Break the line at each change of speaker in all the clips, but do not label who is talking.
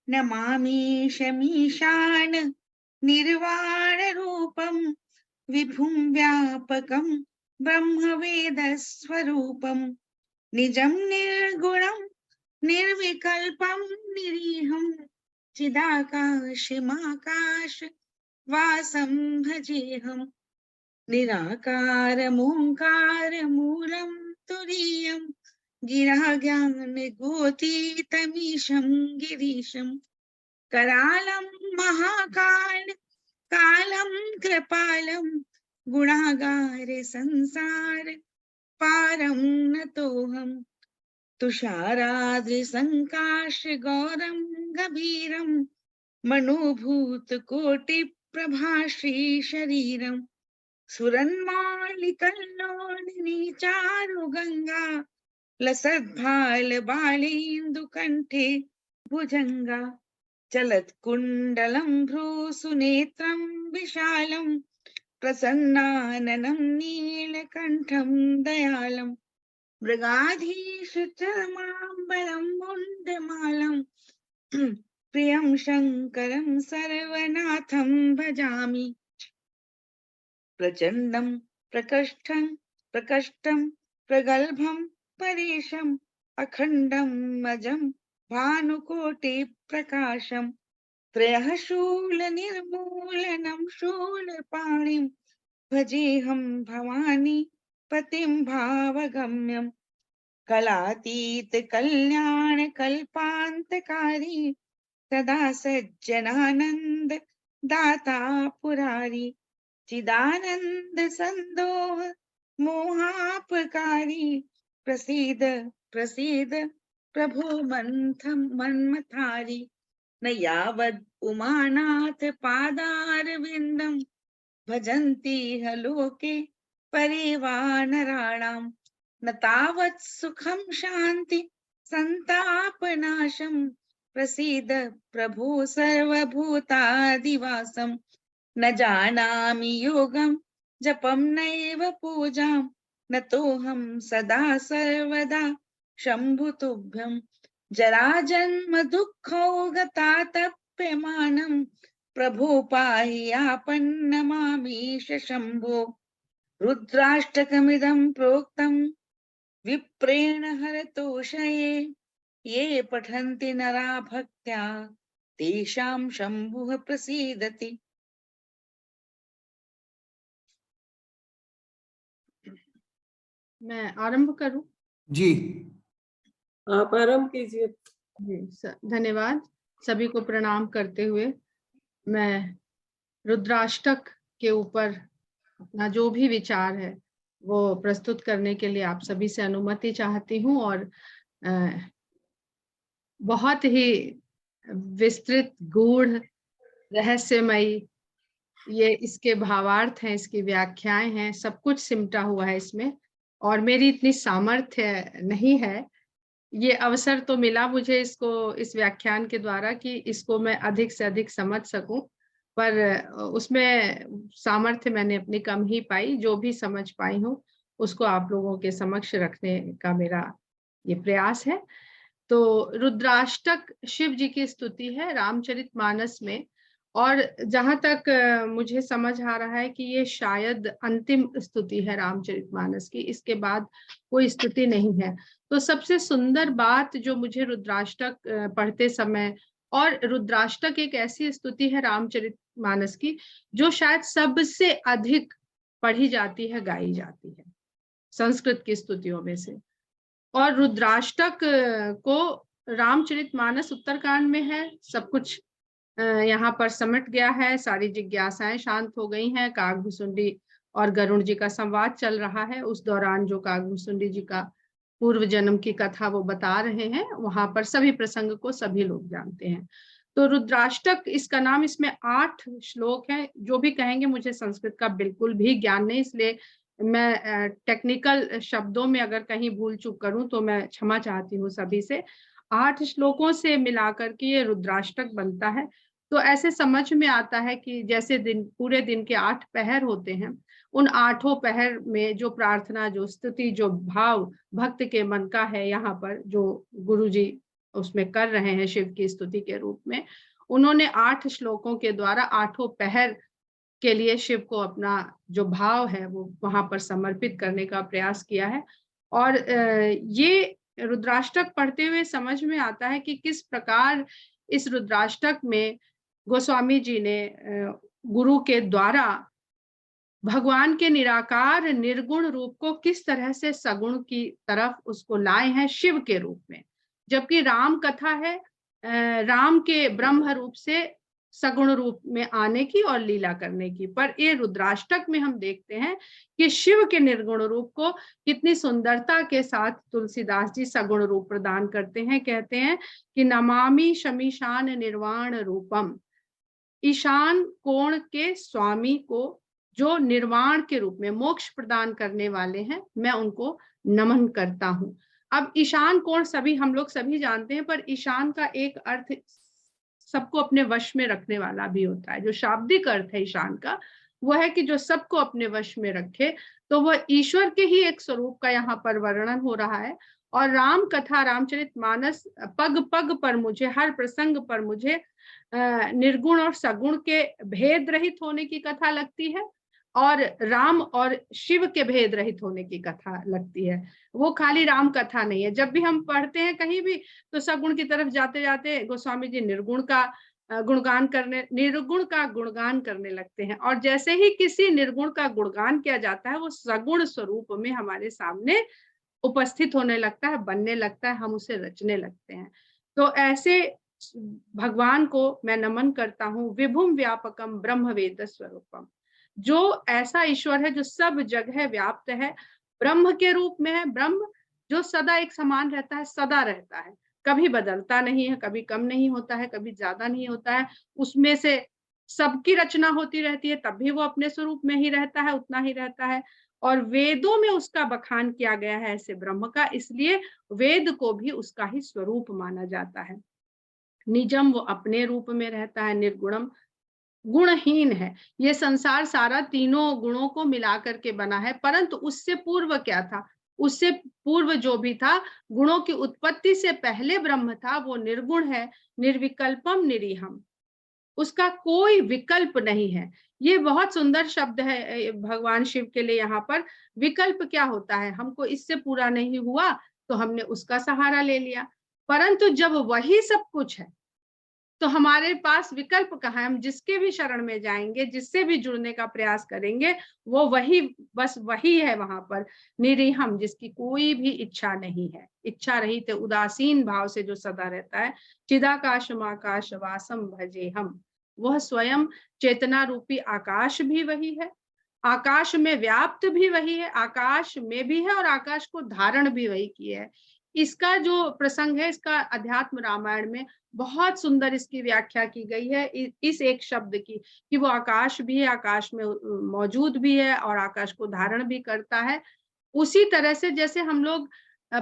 नमामि शमीशान निर्वाण रूपम विभुं व्यापकं ब्रह्मवेदस्वरूपं निजं निर्गुणं निर्विकल्पं निरीहं चिदाकाशमाकाश वासं भजेऽहम् निराकारमोङ्कारमूलं तुरीयं गिराज्ञानगोतीतमीशं गिरीशं करालं महाकाल कालं कृपालं गुणागार संसार पारं नतोऽहम् तुषाराद्रिसङ्काश गौरं गभीरं मनोभूतकोटिप्रभाश्री शरीरम् सुरन्मालिकल्लोलिनी चारुगङ्गा लसद्भालबालेन्दुकण्ठे भुजङ्गा चलत्कुण्डलं भ्रूसुनेत्रं विशालं प्रसन्नाननं नीलकण्ठं दयालं मृगाधीशचर्माम्बरं मुण्डमालं प्रियं शङ्करं सर्वनाथं भजामि प्रचण्डं प्रकष्टं प्रगल्भं परेशम् अखण्डं अजं भानुकोटिप्रकाशं त्रयः शूलनिर्मूलनं शूलपाणिं भजेऽहं भवानी पतिं भावगम्यं कलातीत कल्याण कल्पान्तकारी सदा सज्जनानन्द दाता पुरारी चिदानंद संदोह मोहापकारी प्रसीद प्रसीद प्रभो मंथम मन्मथारी न यावद् उमानाथ पादारविन्दं भजन्ति ह लोके परिवानराणां न तावत् सुखं शान्ति संतापनाशं प्रसीद प्रभो सर्वभूतादिवासम् न जानामि योगं जपं नैव पूजां नतोऽहं सदा सर्वदा शम्भुतुभ्यं जराजन्म दुःखौगतातप्यमानं प्रभो पाहि आपन्नमामीश शम्भो रुद्राष्टकमिदं प्रोक्तं विप्रेण हरतोषये ये पठन्ति नरा भक्त्या तेषां शम्भुः प्रसीदति।
मैं आरंभ करूं?
जी
आप आरंभ कीजिए।
धन्यवाद। सभी को प्रणाम करते हुए मैं रुद्राष्टक के ऊपर अपना जो भी विचार है वो प्रस्तुत करने के लिए आप सभी से अनुमति चाहती हूँ और बहुत ही विस्तृत गूढ़ रहस्यमयी ये इसके भावार्थ हैं, इसकी व्याख्याएं हैं, सब कुछ सिमटा हुआ है इसमें और मेरी इतनी सामर्थ्य नहीं है। ये अवसर तो मिला मुझे इसको इस व्याख्यान के द्वारा कि इसको मैं अधिक से अधिक समझ सकूं, पर उसमें सामर्थ्य मैंने अपनी कम ही पाई। जो भी समझ पाई हूँ उसको आप लोगों के समक्ष रखने का मेरा ये प्रयास है। तो रुद्राष्टक शिव जी की स्तुति है रामचरितमानस में और जहां तक मुझे समझ आ रहा है कि ये शायद अंतिम स्तुति है रामचरितमानस की, इसके बाद कोई स्तुति नहीं है। तो सबसे सुंदर बात जो मुझे रुद्राष्टक पढ़ते समय, और रुद्राष्टक एक ऐसी स्तुति है रामचरितमानस की जो शायद सबसे अधिक पढ़ी जाती है, गाई जाती है संस्कृत की स्तुतियों में से। और रुद्राष्टक को रामचरितमानस उत्तरकांड में है, सब कुछ यहाँ पर समट गया है, सारी जिज्ञासाएं शांत हो गई हैं। कागभुसुंडी और गरुड़ जी का संवाद चल रहा है। उस दौरान जो कागभुसुंडी जी का पूर्व जन्म की कथा वो बता रहे हैं, वहां पर सभी प्रसंग को सभी लोग जानते हैं। तो रुद्राष्टक इसका नाम, इसमें 8 श्लोक हैं। जो भी कहेंगे, मुझे संस्कृत का बिल्कुल भी ज्ञान नहीं, इसलिए मैं टेक्निकल शब्दों में अगर कहीं भूल चूक करूं तो मैं क्षमा चाहती हूँ सभी से। 8 श्लोकों से मिलाकर के ये रुद्राष्टक बनता है। तो ऐसे समझ में आता है कि जैसे पूरे दिन के 8 पहर होते हैं, उन 8 पहर में जो प्रार्थना, जो स्तुति, जो भाव भक्त के मन का है, यहाँ पर जो गुरु जी उसमें कर रहे हैं शिव की स्तुति के रूप में। उन्होंने 8 श्लोकों के द्वारा 8 पहर के लिए शिव को अपना जो भाव है वो वहां पर समर्पित करने का प्रयास किया है। और ये रुद्राष्टक पढ़ते हुए समझ में आता है कि किस प्रकार इस रुद्राष्टक में गोस्वामी जी ने गुरु के द्वारा भगवान के निराकार निर्गुण रूप को किस तरह से सगुण की तरफ उसको लाए हैं शिव के रूप में। जबकि राम कथा है राम के ब्रह्म रूप से सगुण रूप में आने की और लीला करने की, पर ये रुद्राष्टक में हम देखते हैं कि शिव के निर्गुण रूप को कितनी सुंदरता के साथ तुलसीदास जी सगुण रूप प्रदान करते हैं। कहते हैं कि नमामि शमीशान निर्वाण रूपम, ईशान कोण के स्वामी को जो निर्वाण के रूप में मोक्ष प्रदान करने वाले हैं, मैं उनको नमन करता हूं। अब ईशान कोण सभी हम लोग सभी जानते हैं, पर ईशान का एक अर्थ सबको अपने वश में रखने वाला भी होता है। जो शाब्दिक अर्थ है ईशान का वो है कि जो सबको अपने वश में रखे, तो वह ईश्वर के ही एक स्वरूप का यहाँ पर वर्णन हो रहा है। और राम कथा रामचरितमानस पग पग पर मुझे, हर प्रसंग पर मुझे निर्गुण और सगुण के भेद रहित होने की कथा लगती है और राम और शिव के भेद रहित होने की कथा लगती है। वो खाली राम कथा नहीं है। जब भी हम पढ़ते हैं कहीं भी तो सगुण की तरफ जाते जाते गोस्वामी जी निर्गुण का गुणगान करने लगते हैं, और जैसे ही किसी निर्गुण का गुणगान किया जाता है वो सगुण स्वरूप में हमारे सामने उपस्थित होने लगता है, बनने लगता है, हम उसे रचने लगते हैं। तो ऐसे भगवान को मैं नमन करता हूँ। विभुम व्यापकम ब्रह्म वेद स्वरूपम, जो ऐसा ईश्वर है जो सब जगह व्याप्त है, ब्रह्म के रूप में है। ब्रह्म जो सदा एक समान रहता है, सदा रहता है, कभी बदलता नहीं है, कभी कम नहीं होता है, कभी ज्यादा नहीं होता है। उसमें से सबकी रचना होती रहती है, तब भी वो अपने स्वरूप में ही रहता है, उतना ही रहता है। और वेदों में उसका बखान किया गया है ऐसे ब्रह्म का, इसलिए वेद को भी उसका ही स्वरूप माना जाता है। निजम, वो अपने रूप में रहता है। निर्गुणम, गुणहीन है। ये संसार सारा तीनों गुणों को मिलाकर के बना है, परंतु उससे पूर्व क्या था? उससे पूर्व जो भी था, गुणों की उत्पत्ति से पहले ब्रह्म था, वो निर्गुण है। निर्विकल्पम निरीहम, उसका कोई विकल्प नहीं है। ये बहुत सुंदर शब्द है भगवान शिव के लिए यहाँ पर। विकल्प क्या होता है? हमको इससे पूरा नहीं हुआ तो हमने उसका सहारा ले लिया, परंतु जब वही सब कुछ है तो हमारे पास विकल्प कहाँ है? हम जिसके भी शरण में जाएंगे, जिससे भी जुड़ने का प्रयास करेंगे, वो वही, बस वही है वहां पर। निरीहम, जिसकी कोई भी इच्छा नहीं है, इच्छा रहित उदासीन भाव से जो सदा रहता है। चिदाकाशमाकाश वासम भजे हम, वह स्वयं चेतना रूपी आकाश भी वही है, आकाश में व्याप्त भी वही है, आकाश में भी है और आकाश को धारण भी वही किया है। इसका जो प्रसंग है, इसका अध्यात्म रामायण में बहुत सुंदर इसकी व्याख्या की गई है इस एक शब्द की, कि वो आकाश भी है, आकाश में मौजूद भी है और आकाश को धारण भी करता है। उसी तरह से जैसे हम लोग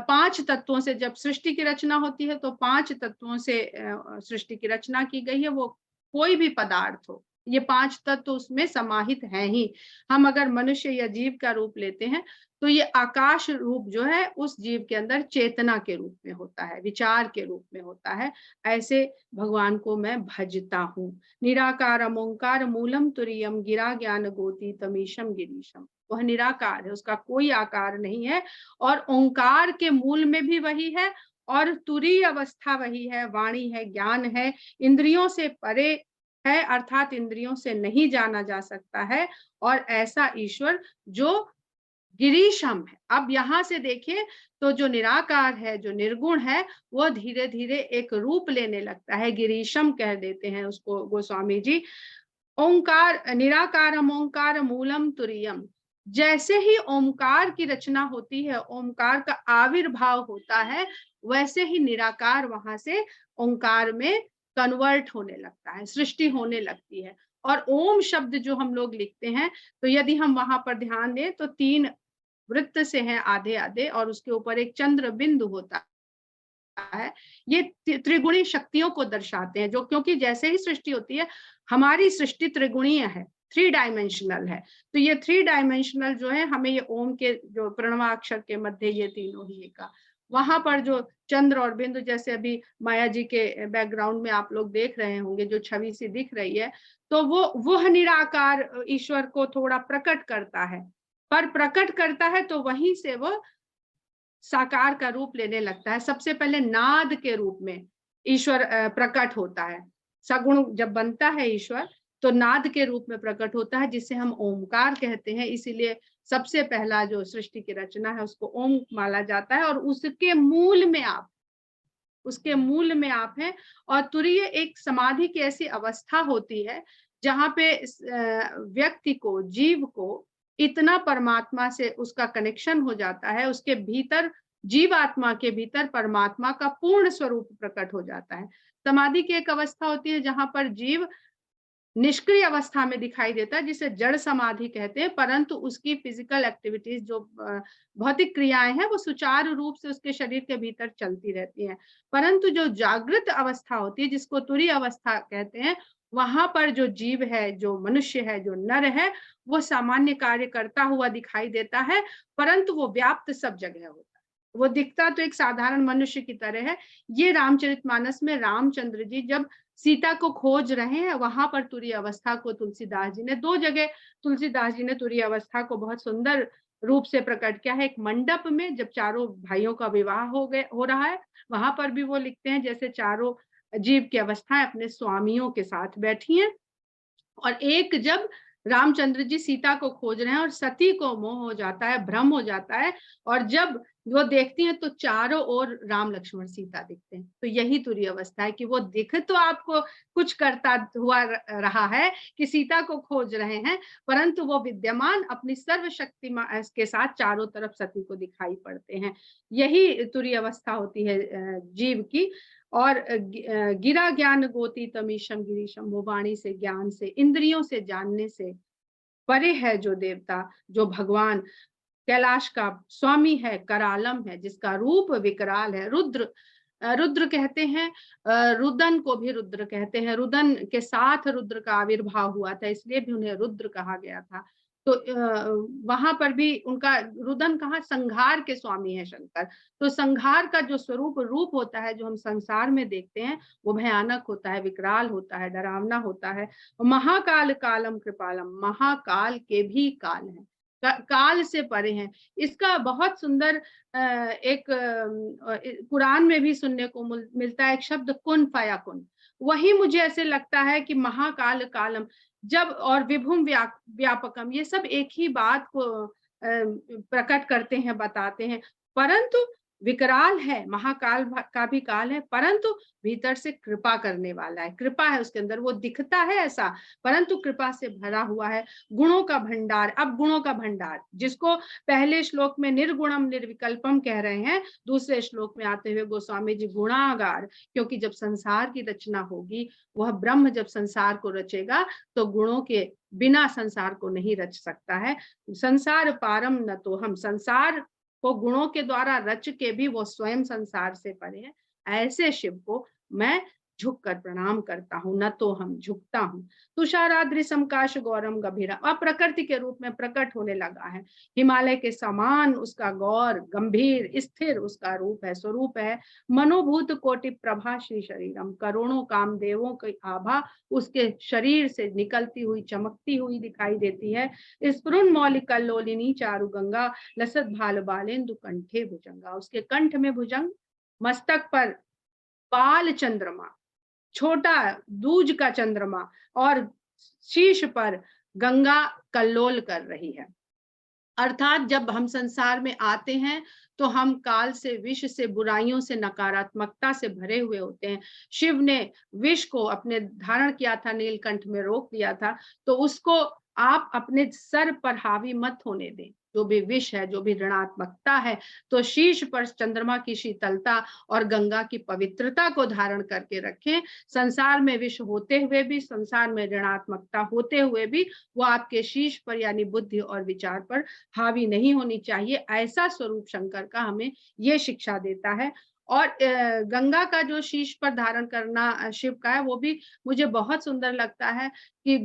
5 तत्वों से जब सृष्टि की रचना होती है तो 5 तत्वों से सृष्टि की रचना की गई है। वो कोई भी पदार्थ हो, ये 5 तत्व उसमें समाहित हैं ही। हम अगर मनुष्य या जीव का रूप लेते हैं तो ये आकाश रूप जो है उस जीव के अंदर चेतना के रूप में होता है, विचार के रूप में होता है। ऐसे भगवान को मैं भजता हूँ। निराकारम ओंकार मूलम तुरीयम गिरा ज्ञान गोती तमीशम गिरीशम, वह निराकार है, उसका कोई आकार नहीं है, और ओंकार के मूल में भी वही है, और तुरीय अवस्था वही है, वाणी है, ज्ञान है, इंद्रियों से परे है, अर्थात इंद्रियों से नहीं जाना जा सकता है। और ऐसा ईश्वर जो गिरीशम है। अब यहां से देखिए तो जो निराकार है, जो निर्गुण है, वो धीरे धीरे एक रूप लेने लगता है। गिरीशम कह देते हैं उसको गोस्वामी जी। ओंकार, निराकारम ओंकार मूलम तुरीयम, जैसे ही ओंकार की रचना होती है, ओंकार का आविर्भाव होता है, वैसे ही निराकार वहां से ओंकार में कन्वर्ट होने लगता है, सृष्टि होने लगती है। और ओम शब्द जो हम लोग लिखते हैं, तो यदि हम वहां पर ध्यान दें तो 3 वृत्त से हैं आधे आधे, और उसके ऊपर एक चंद्र बिंदु होता है। ये त्रिगुणी शक्तियों को दर्शाते हैं, जो क्योंकि जैसे ही सृष्टि होती है, हमारी सृष्टि त्रिगुणीय है, 3 डायमेंशनल है। तो ये 3 डायमेंशनल जो है, हमें ये ओम के जो प्रणवाक्षर के मध्य ये तीनों ही का वहां पर जो चंद्र और बिंदु, जैसे अभी माया जी के बैकग्राउंड में आप लोग देख रहे होंगे जो छवि सी दिख रही है, तो वह निराकार ईश्वर को थोड़ा प्रकट करता है, पर प्रकट करता है तो वहीं से वो साकार का रूप लेने लगता है। सबसे पहले नाद के रूप में ईश्वर प्रकट होता है। सगुण जब बनता है ईश्वर तो नाद के रूप में प्रकट होता है, जिसे हम ओमकार कहते हैं। इसीलिए सबसे पहला जो सृष्टि की रचना है उसको ओम माना जाता है, और उसके मूल में आप हैं। और तुरीय एक समाधि की ऐसी अवस्था होती है जहां पे व्यक्ति को, जीव को इतना परमात्मा से उसका कनेक्शन हो जाता है, उसके भीतर, जीवात्मा के भीतर परमात्मा का पूर्ण स्वरूप प्रकट हो जाता है। समाधि की एक अवस्था होती है जहां पर जीव निष्क्रिय अवस्था में दिखाई देता है, जिसे जड़ समाधि कहते हैं, परंतु उसकी फिजिकल एक्टिविटीज, जो भौतिक क्रियाएं हैं, वो सुचारू रूप से उसके शरीर के भीतर चलती रहती हैं। परंतु जो जागृत अवस्था होती है, जिसको तुरीय अवस्था कहते हैं, वहां पर जो जीव है, जो मनुष्य है, जो नर है, वो सामान्य कार्य करता हुआ दिखाई देता है, परंतु वो व्याप्त सब जगह होता है। वो दिखता तो एक साधारण मनुष्य की तरह है। ये रामचरितमानस में रामचंद्र जी जब सीता को खोज रहे हैं, वहां पर तुरीय अवस्था को तुलसीदास जी ने, 2 जगह तुलसीदास जी ने तुरीय अवस्था को बहुत सुंदर रूप से प्रकट किया है। एक मंडप में जब चारों भाइयों का विवाह हो रहा है, वहां पर भी वो लिखते हैं जैसे चारों जीव की अवस्थाएं अपने स्वामियों के साथ बैठी हैं। और एक जब रामचंद्र जी सीता को खोज रहे हैं और सती को मोह हो जाता है, भ्रम हो जाता है, और जब वो देखती हैं तो चारों ओर राम लक्ष्मण सीता दिखते हैं। तो यही तुरीय अवस्था है कि वो दिख तो आपको कुछ करता हुआ रहा है कि सीता को खोज रहे हैं, परंतु वो विद्यमान अपनी सर्वशक्ति के साथ चारों तरफ सती को दिखाई पड़ते हैं। यही तुरीय अवस्था होती है जीव की। और गिरा ज्ञान गोती तमीशम गिरीशम, वो वाणी से, ज्ञान से, इंद्रियों से जानने से परे है जो देवता, जो भगवान कैलाश का स्वामी है, करालम है, जिसका रूप विकराल है। रुद्र, रुद्र कहते हैं, रुदन को भी रुद्र कहते हैं। रुदन के साथ रुद्र का आविर्भाव हुआ था, इसलिए भी उन्हें रुद्र कहा गया था। तो वहां पर भी उनका रुदन कहा, संहार के स्वामी है शंकर। तो संहार का जो रूप होता है, जो हम संसार में देखते हैं, वो भयानक होता है, विकराल होता है, डरावना होता है। महाकाल कालम कृपालम, महाकाल के भी काल है, काल से परे हैं। इसका बहुत सुंदर एक कुरान में भी सुनने को मिलता है एक शब्द, कुन फयाकुन। वही मुझे ऐसे लगता है कि महाकाल कालम जब, और विभुम व्यापकम, ये सब एक ही बात को प्रकट करते हैं, बताते हैं। परंतु विकराल है, महाकाल का भी काल है, परंतु भीतर से कृपा करने वाला है, कृपा है उसके अंदर। वो दिखता है ऐसा, परंतु कृपा से भरा हुआ है। गुणों का भंडार, अब गुणों का भंडार, जिसको पहले श्लोक में निर्गुणम निर्विकल्पम कह रहे हैं, दूसरे श्लोक में आते हुए गोस्वामी जी गुणागार, क्योंकि जब संसार की रचना होगी, वह ब्रह्म जब संसार को रचेगा तो गुणों के बिना संसार को नहीं रच सकता है। संसार पारम न तो हम, संसार को गुणों के द्वारा रच के भी वो स्वयं संसार से परे है। ऐसे शिव को मैं झुक कर प्रणाम करता हूँ, न तो हम झुकता हूँ। तुषाराद्रि समकाश गौरम गंभीरा, अब प्रकृति के रूप में प्रकट होने लगा है। हिमालय के समान उसका गौर, गंभीर, स्थिर उसका रूप है, स्वरूप है। मनोभूत कोटि प्रभा श्री शरीरम, करोड़ों कामदेवों की आभा उसके शरीर से निकलती हुई, चमकती हुई दिखाई देती है। स्फुरन मौलिक लोलिनी चारु गंगा, लसत भाल बालेन्दु कंठे भुजंगा, उसके कंठ में भुजंग, मस्तक पर बाल चंद्रमा, छोटा दूज का चंद्रमा, और शीश पर गंगा कल्लोल कर रही है। अर्थात जब हम संसार में आते हैं तो हम काल से, विष से, बुराइयों से, नकारात्मकता से भरे हुए होते हैं। शिव ने विष को अपने धारण किया था, नीलकंठ में रोक दिया था, तो उसको आप अपने सर पर हावी मत होने दें। जो भी विष है, जो भी ऋणात्मकता है, तो शीश पर चंद्रमा की शीतलता और गंगा की पवित्रता को धारण करके रखें। संसार में विष होते हुए भी, संसार में ऋणात्मकता होते हुए भी, वो आपके शीश पर यानी बुद्धि और विचार पर हावी नहीं होनी चाहिए। ऐसा स्वरूप शंकर का हमें ये शिक्षा देता है। और गंगा का जो शीश पर धारण करना शिव का है, वो भी मुझे बहुत सुंदर लगता है कि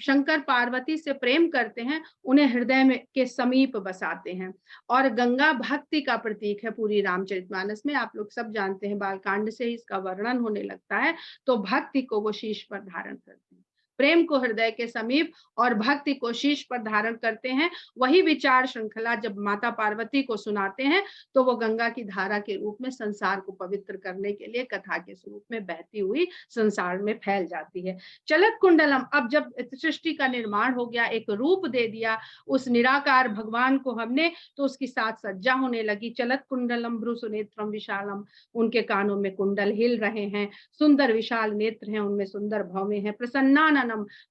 शंकर पार्वती से प्रेम करते हैं, उन्हें हृदय में के समीप बसाते हैं। और गंगा भक्ति का प्रतीक है। पूरी रामचरितमानस में आप लोग सब जानते हैं, बालकांड से ही इसका वर्णन होने लगता है। तो भक्ति को वो शीश पर धारण करते हैं, प्रेम को हृदय के समीप और भक्ति को शीश पर धारण करते हैं। वही विचार श्रृंखला जब माता पार्वती को सुनाते हैं तो वो गंगा की धारा के रूप में संसार को पवित्र करने के लिए कथा के स्वरूप में बहती हुई संसार में फैल जाती है। चलत कुंडलम, अब जब सृष्टि का निर्माण हो गया, एक रूप दे दिया उस निराकार भगवान को हमने, तो उसकी साथ सज्जा होने लगी। चलत कुंडलम भ्रुसुनेत्रम विशालम, उनके कानों में कुंडल हिल रहे हैं, सुंदर विशाल नेत्र हैं, उनमें सुंदर भौवें हैं। प्रसन्नाननम,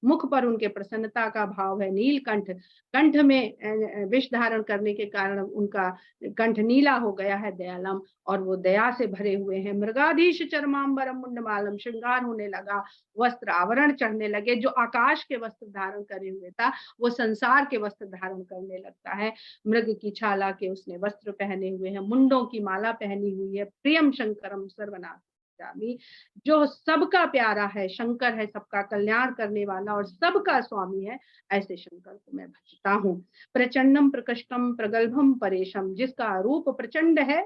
मुख पर उनके प्रसन्नता का भाव है। नीलकंठ, कंठ में विष धारण करने के कारण उनका कंठ नीला हो गया है। दयालम, और वो दया से भरे हुए हैं। मृगाधीश चरमांबरम मुंडमालम, श्रृंगार होने लगा, वस्त्र आवरण चढ़ने लगे। जो आकाश के वस्त्र धारण करे हुए था वो संसार के वस्त्र धारण करने लगता है। मृग की छाला के उसने वस्त्र पहने हुए हैं, मुंडों की माला पहनी हुई है। प्रियम शंकरम सर्वनाथ, जो सबका प्यारा है, शंकर है, सबका कल्याण करने वाला और सबका स्वामी है, ऐसे शंकर को मैं भजता हूँ। प्रचंडम प्रकष्टम प्रगल्भम परेशम, जिसका रूप प्रचंड है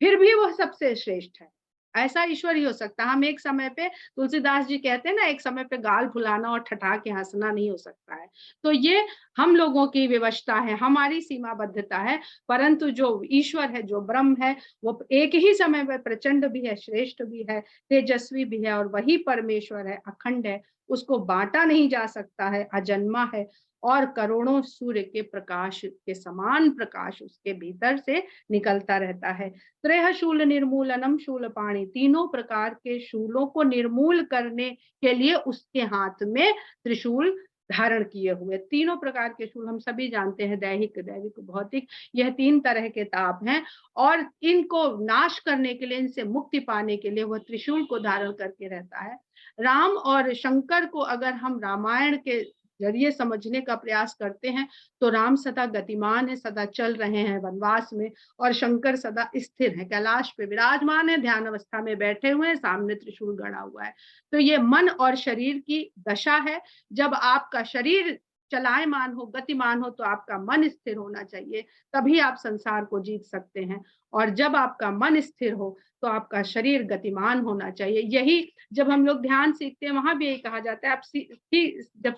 फिर भी वह सबसे श्रेष्ठ है, ऐसा ईश्वर ही हो सकता है। हम एक समय पे, तुलसीदास जी कहते हैं ना, एक समय पे गाल फुलाना और ठठा के हंसना नहीं हो सकता है। तो ये हम लोगों की विवशता है, हमारी सीमाबद्धता है। परंतु जो ईश्वर है, जो ब्रह्म है, वो एक ही समय में प्रचंड भी है, श्रेष्ठ भी है, तेजस्वी भी है, और वही परमेश्वर है, अखंड है, उसको बांटा नहीं जा सकता है, अजन्मा है, और करोड़ों सूर्य के प्रकाश के समान प्रकाश उसके भीतर से निकलता रहता है। त्रय शूल निर्मूलनम शूल पाणी, तीनों प्रकार के शूलों को निर्मूल करने के लिए उसके हाथ में त्रिशूल धारण किए हुए। तीनों प्रकार के शूल हम सभी जानते हैं, दैहिक, दैविक, भौतिक, यह तीन तरह के ताप हैं, और इनको नाश करने के लिए, इनसे मुक्ति पाने के लिए वह त्रिशूल को धारण करके रहता है। राम और शंकर को अगर हम रामायण के जरिए समझने का प्रयास करते हैं तो राम सदा गतिमान है, सदा चल रहे हैं वनवास में, और शंकर सदा स्थिर है, कैलाश पे विराजमान है, ध्यान अवस्था में बैठे हुए हैं, सामने त्रिशूल गड़ा हुआ है। तो ये मन और शरीर की दशा है। जब आपका शरीर चलायमान हो, गतिमान हो, तो आपका मन स्थिर होना चाहिए, तभी आप संसार को जीत सकते हैं। और जब आपका मन स्थिर हो तो आपका शरीर गतिमान होना चाहिए। यही जब हम लोग ध्यान सीखते हैं, वहां भी यही कहा जाता है। जब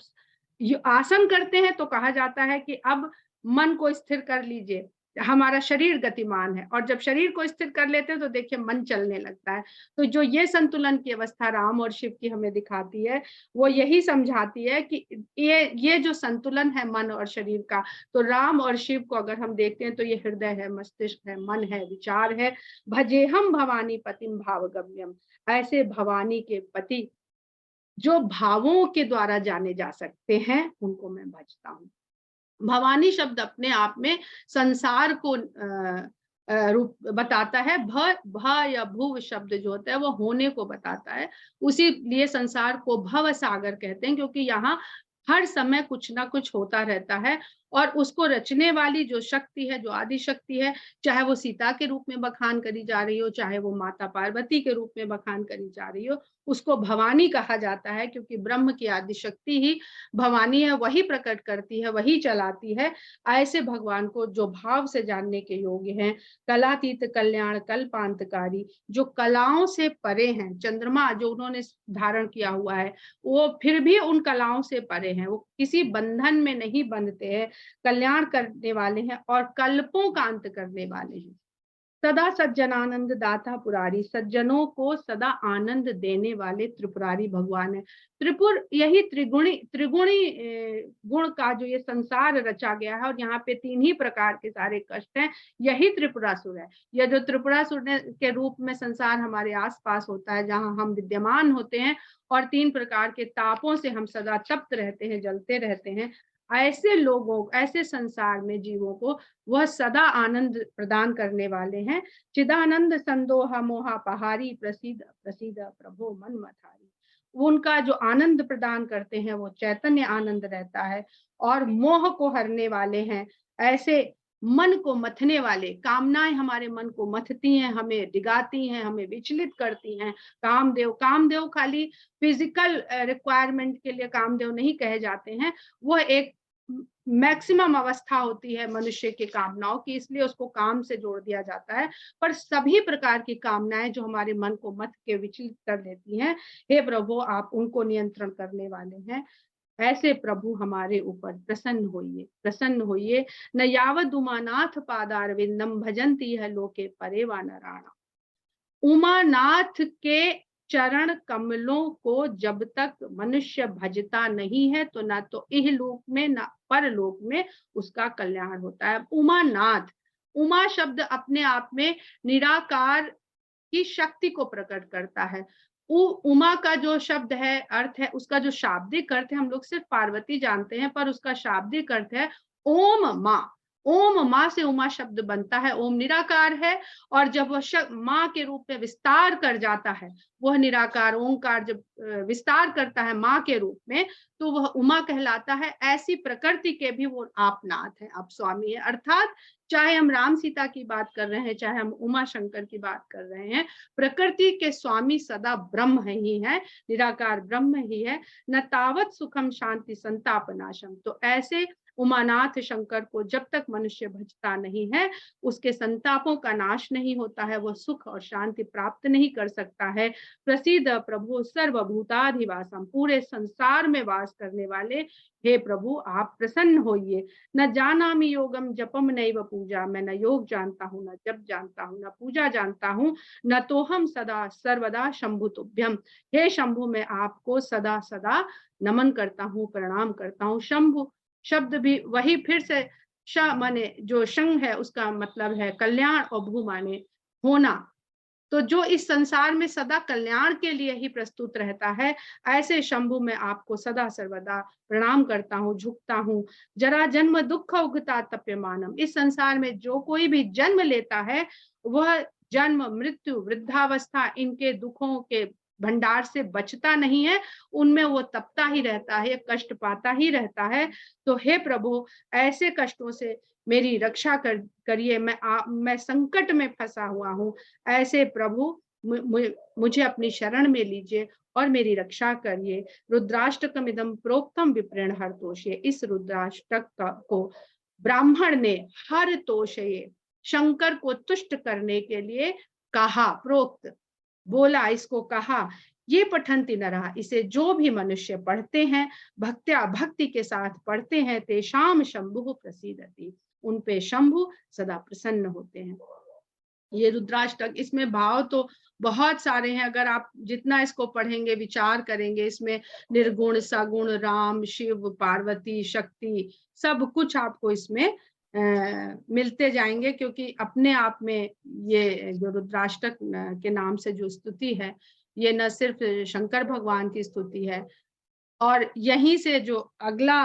आसन करते हैं तो कहा जाता है कि अब मन को स्थिर कर लीजिए, हमारा शरीर गतिमान है, और जब शरीर को स्थिर कर लेते हैं तो देखिए मन चलने लगता है। तो जो ये संतुलन की अवस्था राम और शिव की हमें दिखाती है, वो यही समझाती है कि ये जो संतुलन है मन और शरीर का, तो राम और शिव को अगर हम देखते हैं तो ये हृदय है, मस्तिष्क है, मन है, विचार है। भजेहम भवानी पतिम भावगम्यम, ऐसे भवानी के पति जो भावों के द्वारा जाने जा सकते हैं, उनको मैं भजता हूँ। भवानी शब्द अपने आप में संसार को रूप बताता है। भ या भुव शब्द जो होता है वो होने को बताता है, उसी लिए संसार को भव सागर कहते हैं, क्योंकि यहाँ हर समय कुछ ना कुछ होता रहता है। और उसको रचने वाली जो शक्ति है, जो आदि शक्ति है, चाहे वो सीता के रूप में बखान करी जा रही हो, चाहे वो माता पार्वती के रूप में बखान करी जा रही हो, उसको भवानी कहा जाता है, क्योंकि ब्रह्म की आदि शक्ति ही भवानी है, वही प्रकट करती है, वही चलाती है। ऐसे भगवान को जो भाव से जानने के योग्य हैं, कलातीत कल्याण कल्पांतकारी, जो कलाओं से परे हैं, चंद्रमा जो उन्होंने धारण किया हुआ है, वो फिर भी उन कलाओं से परे हैं, वो किसी बंधन में नहीं बंधते हैं, कल्याण करने वाले हैं और कल्पों का अंत करने वाले हैं। सदा सज्जनानंद दाता पुरारी, सज्जनों को सदा आनंद देने वाले त्रिपुरारी भगवान है। त्रिपुर, यही त्रिगुणी गुण का जो ये संसार रचा गया है, और यहाँ पे तीन ही प्रकार के सारे कष्ट हैं, यही त्रिपुरासुर है। यह जो त्रिपुरासुर के रूप में संसार हमारे आसपास होता है, जहाँ हम विद्यमान होते हैं, और तीन प्रकार के तापों से हम सदा तप्त रहते हैं, जलते रहते हैं, ऐसे लोगों, ऐसे संसार में जीवों को वह सदा आनंद प्रदान करने वाले हैं। चिदानंद संदोहा मोहा पहारी, प्रसिद्ध प्रसिद्ध प्रभो मन मथारी। उनका जो आनंद प्रदान करते हैं वो चैतन्य आनंद रहता है, और मोह को हरने वाले हैं। ऐसे मन को मथने वाले, कामनाएं हमारे मन को मथती हैं, हमें डिगाती हैं, हमें विचलित करती हैं। कामदेव, कामदेव खाली फिजिकल रिक्वायरमेंट के लिए कामदेव नहीं कहे जाते हैं, वो एक मैक्सिमम अवस्था होती है मनुष्य की कामनाओं की, इसलिए उसको काम से जोड़ दिया जाता है। पर सभी प्रकार की कामनाएं जो हमारे मन को मथ के विचलित कर देती हैं, हे प्रभु आप उनको नियंत्रण करने वाले हैं। ऐसे प्रभु हमारे ऊपर प्रसन्न होइए, प्रसन्न होइए। न यावद उमानाथ पादारविंदम भजंती है लोके परेवा नराणा। उमानाथ के चरण कमलों को जब तक मनुष्य भजता नहीं है तो ना तो इहलोक में ना परलोक में उसका कल्याण होता है। उमानाथ, उमा शब्द अपने आप में निराकार की शक्ति को प्रकट करता है। उमा का जो शब्द है, अर्थ है, उसका जो शाब्दिक अर्थ है हम लोग सिर्फ पार्वती जानते हैं, पर उसका शाब्दिक अर्थ है ओम माँ। ओम माँ से उमा शब्द बनता है। ओम निराकार है और जब वह माँ के रूप में विस्तार कर जाता है, वह निराकार ओंकार जब विस्तार करता है माँ के रूप में, तो वह उमा कहलाता है। ऐसी प्रकृति के भी वो आप नाथ है, आप स्वामी है। अर्थात चाहे हम राम सीता की बात कर रहे हैं, चाहे हम उमा शंकर की बात कर रहे हैं, प्रकृति के स्वामी सदा ब्रह्म ही है, निराकार ब्रह्म ही है। न तावत सुखम शांति संताप नाशम। तो ऐसे उमानाथ शंकर को जब तक मनुष्य भजता नहीं है, उसके संतापों का नाश नहीं होता है, वह सुख और शांति प्राप्त नहीं कर सकता है। प्रसिद्ध प्रभु सर्वभूताधिवासम, पूरे संसार में वास करने वाले हे प्रभु आप प्रसन्न होइए। न जानामि योगम जपम नैव पूजा, मैं न योग जानता हूँ, न जप जानता हूँ, न पूजा जानता हूँ। न तो हम सदा सर्वदा शंभु तुभ्यम, हे शंभु मैं आपको सदा सदा नमन करता हूँ, प्रणाम करता हूँ। शंभु शब्द भी वही फिर से श माने जो शंग है उसका मतलब है कल्याण और भू माने होना। तो जो इस संसार में सदा कल्याण के लिए ही प्रस्तुत रहता है, ऐसे शंभु में आपको सदा सर्वदा प्रणाम करता हूँ, झुकता हूँ। जरा जन्म दुख उगता तप्यमानम, इस संसार में जो कोई भी जन्म लेता है वह जन्म मृत्यु वृद्धावस्था इनके दुखों के भंडार से बचता नहीं है, उनमें वो तपता ही रहता है, कष्ट पाता ही रहता है। तो हे प्रभु ऐसे कष्टों से मेरी रक्षा करिए, मैं संकट में फंसा हुआ हूँ। ऐसे प्रभु मुझे अपनी शरण में लीजिए और मेरी रक्षा करिए। रुद्राष्टकम इदम प्रोक्तम विप्रेण हर तोषे, इस रुद्राष्टक को ब्राह्मण ने हर तोषे शंकर को तुष्ट करने के लिए कहा, प्रोक्त बोला, इसको कहा। ये पठंति नरः, इसे जो भी मनुष्य पढ़ते हैं, भक्त्या भक्ति के साथ पढ़ते हैं, तेषाम शंभु प्रसीदति, उन पे शंभु सदा प्रसन्न होते हैं। ये रुद्राष्टक, इसमें भाव तो बहुत सारे हैं, अगर आप जितना इसको पढ़ेंगे विचार करेंगे, इसमें निर्गुण सगुण राम शिव पार्वती शक्ति सब कुछ आपको इसमें मिलते जाएंगे, क्योंकि अपने आप में ये जो रुद्राष्टक के नाम से जो स्तुति है, ये न सिर्फ शंकर भगवान की स्तुति है, और यहीं से जो अगला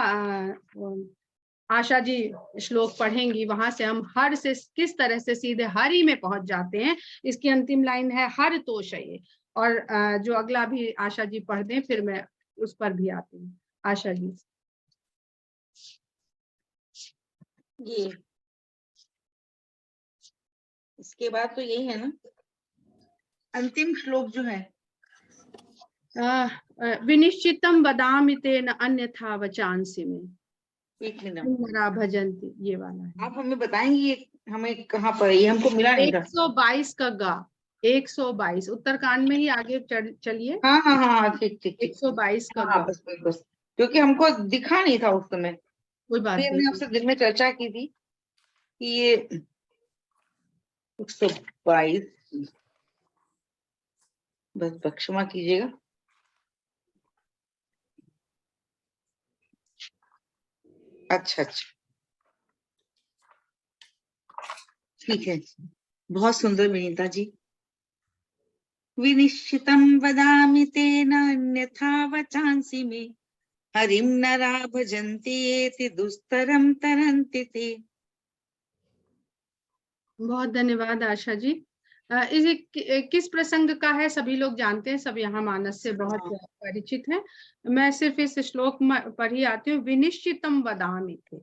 आशा जी श्लोक पढ़ेंगी, वहां से हम हर से किस तरह से सीधे हरि में पहुंच जाते हैं। इसकी अंतिम लाइन है हर तोषये, और जो अगला भी आशा जी पढ़ दें फिर मैं उस पर भी आती हूँ। आशा जी।
ये इसके बाद तो यही है ना अंतिम श्लोक जो है,
विनिश्चितम वदामि तेन अन्यथा वचांसि में,
एक मिनट
भजंती, ये वाला है।
आप हमें बताएंगे ये हमें कहाँ पर, ये हमको मिला नहीं था।
122 का गा, 122 उत्तरकांड में ही आगे चलिए।
हाँ हाँ हाँ ठीक ठीक
122 का
हाँ,
गा।
बस क्योंकि हमको दिखा नहीं था उस समय,
कोई बात
फिर
नहीं।
मैं आपसे दिन में चर्चा की थी कि ये 122, बस क्षमा कीजिएगा। अच्छा ठीक है, बहुत सुंदर विनीता जी। विनिश्चितं वदामि तेन अन्यथा वचांसि मे, हरिं नरा भजन्ति एति दुस्तरं तरन्ति ते।
बहुत धन्यवाद आशा जी। इसे किस प्रसंग का है सभी लोग जानते हैं, सब यहाँ मानस से बहुत परिचित हैं। मैं सिर्फ इस श्लोक पर ही आती हूँ। विनिश्चितम वदामि थे,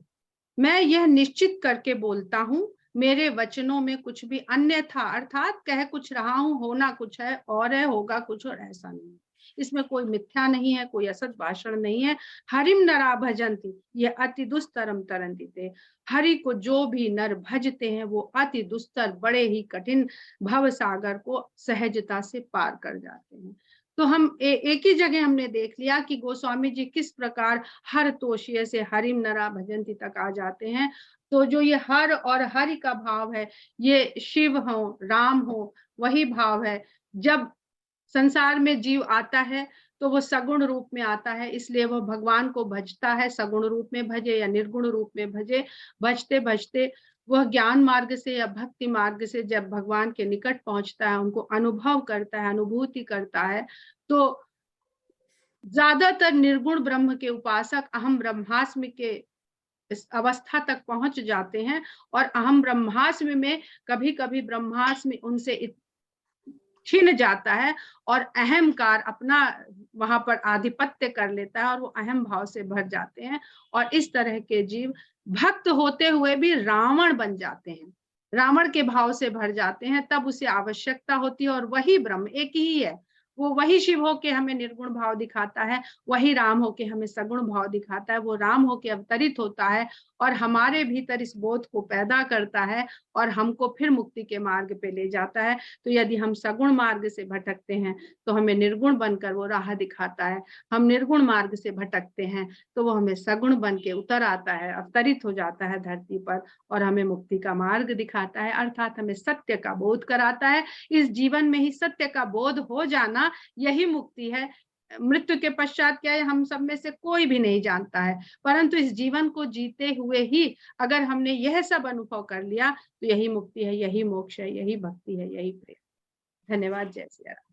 मैं यह निश्चित करके बोलता हूँ, मेरे वचनों में कुछ भी अन्य था, अर्थात कह कुछ रहा हूँ, होना कुछ है और है, होगा कुछ और ऐसा नहीं। इसमें कोई मिथ्या नहीं है, कोई असत भाषण नहीं है। हरिम नरा भजंती, ये अति दुस्तरम तरंती थे। हरि को जो भी नर भजते हैं वो अति दुस्तर, बड़े ही कठिन भव सागर को सहजता से पार कर जाते हैं। तो हम एक ही जगह हमने देख लिया कि गोस्वामी जी किस प्रकार हर तोषिए से हरिम नरा भजंती तक आ जाते हैं। तो जो ये हर और हरि का भाव है, ये शिव हो, राम हो, वही भाव है। जब संसार में जीव आता है तो वो सगुण रूप में आता है, इसलिए वो भगवान को भजता है, सगुण रूप में भजे या निर्गुण रूप में भजे। भजते भजते वह ज्ञान मार्ग से या भक्ति मार्ग से जब भगवान के निकट पहुंचता है, उनको अनुभव करता है, अनुभूति करता है, तो ज्यादातर निर्गुण ब्रह्म के उपासक अहम ब्रह्मास्मि के इस अवस्था तक पहुंच जाते हैं। और अहम ब्रह्मास्मि में कभी कभी ब्रह्मास्मि उनसे छिन जाता है और अहंकार अपना वहां पर आधिपत्य कर लेता है और वो अहम भाव से भर जाते हैं। और इस तरह के जीव भक्त होते हुए भी रावण बन जाते हैं, रावण के भाव से भर जाते हैं। तब उसे आवश्यकता होती है, और वही ब्रह्म एक ही है, वो वही शिव होके हमें निर्गुण भाव दिखाता है, वही राम होके हमें सगुण भाव दिखाता है। वो राम होके अवतरित होता है और हमारे भीतर इस बोध को पैदा करता है और हमको फिर मुक्ति के मार्ग पे ले जाता है। तो यदि हम सगुण मार्ग से भटकते हैं तो हमें निर्गुण बनकर वो राह दिखाता है, हम निर्गुण मार्ग से भटकते हैं तो वो हमें सगुण बन के उतर आता है, अवतरित हो जाता है धरती पर और हमें मुक्ति का मार्ग दिखाता है, अर्थात हमें सत्य का बोध कराता है। इस जीवन में ही सत्य का बोध हो जाना यही मुक्ति है। मृत्यु के पश्चात क्या है, हम सब में से कोई भी नहीं जानता है, परंतु इस जीवन को जीते हुए ही अगर हमने यह सब अनुभव कर लिया तो यही मुक्ति है, यही मोक्ष है, यही भक्ति है, यही प्रेम। धन्यवाद। जय सिया राम।